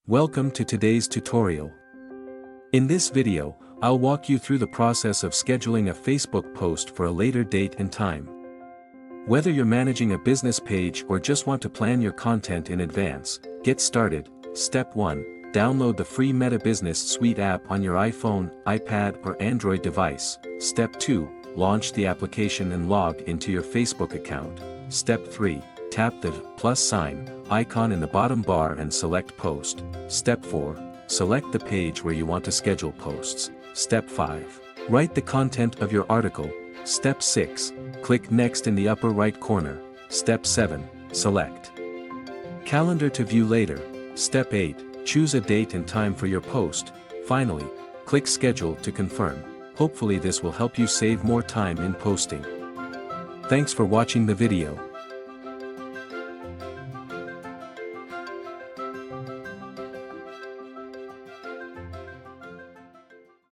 Welcome to today's tutorial. In this video, I'll walk you through the process of scheduling a Facebook post for a later date and time. Whether you're managing a business page or just want to plan your content in advance, get started. Step 1. Download the free Meta Business Suite app on your iPhone, iPad or Android device. Step 2. Launch the application and log into your Facebook account. Step 3. Tap the plus sign icon in the bottom bar and select Post. Step 4. Select the page where you want to schedule posts. Step 5. Write the content of your article. Step 6. Click Next in the upper right corner. Step 7. Select Calendar to view later. Step 8. Choose a date and time for your post. Finally, click Schedule to confirm. Hopefully this will help you save more time in posting. Thanks for watching the video.